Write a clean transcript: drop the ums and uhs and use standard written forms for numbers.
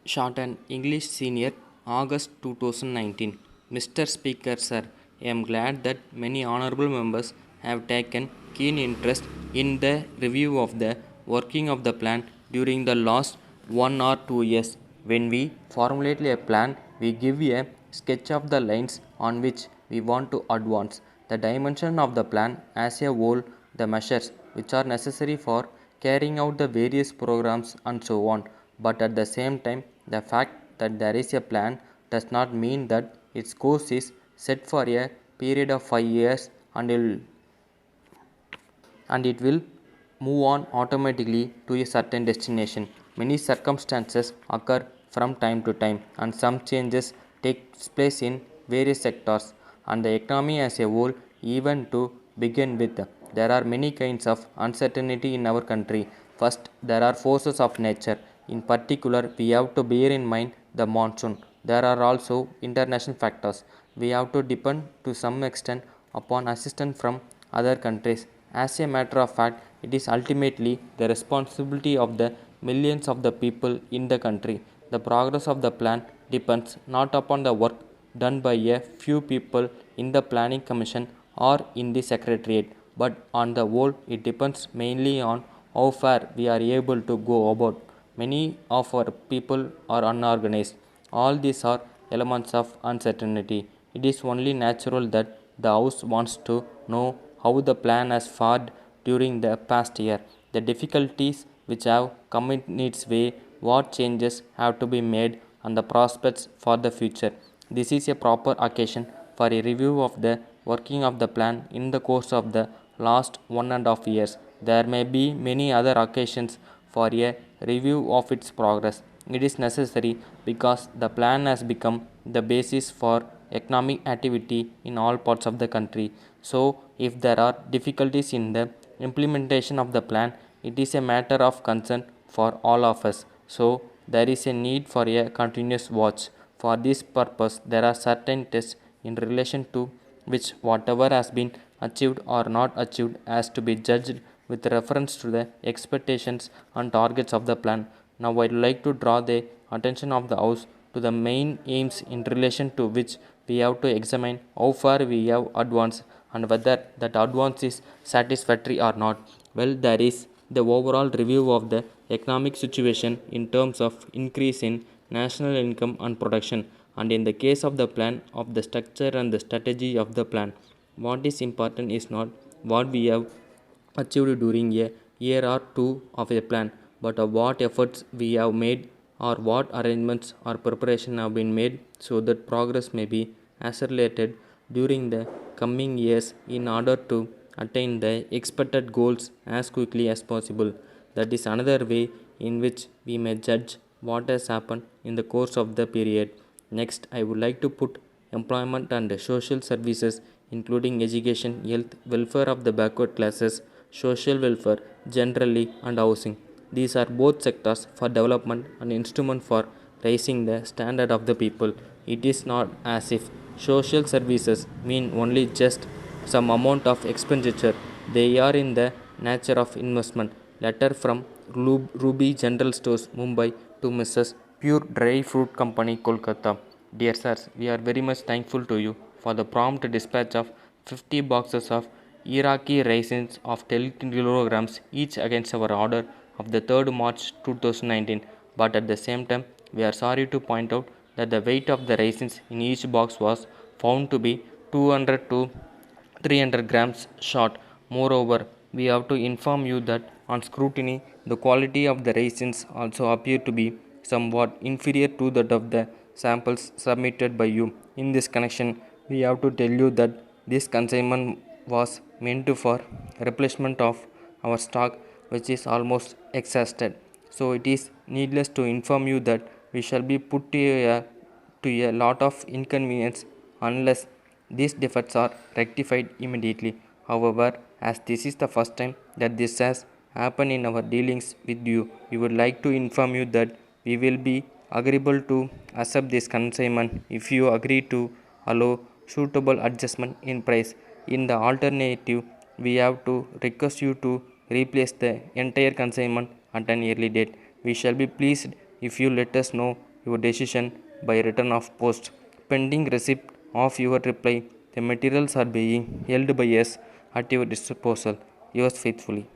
Shorten English Senior, August 2019. Mr. Speaker, Sir, I am glad that many honorable members have taken keen interest in the review of the working of the plan during the last 1 or 2 years. When we formulate a plan, we give a sketch of the lines on which we want to advance, the dimension of the plan as a whole, the measures which are necessary for carrying out the various programs, and so on. But at the same time, the fact that there is a plan does not mean that its course is set for a period of 5 years and it will move on automatically to a certain destination. Many circumstances occur from time to time, and some changes take place in various sectors and the economy as a whole. Even to begin with, there are many kinds of uncertainty in our country. First, there are forces of nature. In particular, we have to bear in mind the monsoon. There are also international factors. We have to depend to some extent upon assistance from other countries. As a matter of fact, it is ultimately the responsibility of the millions of the people in the country. The progress of the plan depends not upon the work done by a few people in the planning commission or in the secretariat, but on the whole it depends mainly on how far we are able to go about. Many of our people are unorganized. All these are elements of uncertainty. It is only natural that the House wants to know how the plan has fared during the past year, the difficulties which have come in its way, what changes have to be made, and the prospects for the future. This is a proper occasion for a review of the working of the plan in the course of the last 1.5 years. There may be many other occasions for a review of its progress. It is necessary because the plan has become the basis for economic activity in all parts of the country. So, if there are difficulties in the implementation of the plan, it is a matter of concern for all of us. So, there is a need for a continuous watch. For this purpose, there are certain tests in relation to which whatever has been achieved or not achieved has to be judged with reference to the expectations and targets of the plan. Now, I would like to draw the attention of the House to the main aims in relation to which we have to examine how far we have advanced and whether that advance is satisfactory or not. Well, there is the overall review of the economic situation in terms of increase in national income and production, and in the case of the plan, of the structure and the strategy of the plan. What is important is not what we have achieved during a year or two of a plan, but of what efforts we have made or what arrangements or preparation have been made so that progress may be accelerated during the coming years in order to attain the expected goals as quickly as possible. That is another way in which we may judge what has happened in the course of the period. Next, I would like to put employment and social services, including education, health, welfare of the backward classes, social welfare generally, and housing. These are both sectors for development and instrument for raising the standard of the people. It is not as if social services mean only just some amount of expenditure. They are in the nature of investment. Letter from Ruby General Stores, Mumbai, to Mrs. Pure Dry Fruit Company, Kolkata. Dear sirs, we are very much thankful to you for the prompt dispatch of 50 boxes of Iraqi raisins of 10 kilograms each against our order of the 3rd March 2019. But at the same time, we are sorry to point out that the weight of the raisins in each box was found to be 200 to 300 grams short. Moreover, we have to inform you that on scrutiny, the quality of the raisins also appear to be somewhat inferior to that of the samples submitted by you. In this connection, we have to tell you that this consignment was meant for replacement of our stock, which is almost exhausted. So it is needless to inform you that we shall be put to a lot of inconvenience unless these defects are rectified immediately. However, as this is the first time that this has happened in our dealings with you, we would like to inform you that we will be agreeable to accept this consignment if you agree to allow suitable adjustment in price. In the alternative, we have to request you to replace the entire consignment at an early date. We shall be pleased if you let us know your decision by return of post. Pending receipt of your reply, the materials are being held by us at your disposal. Yours faithfully.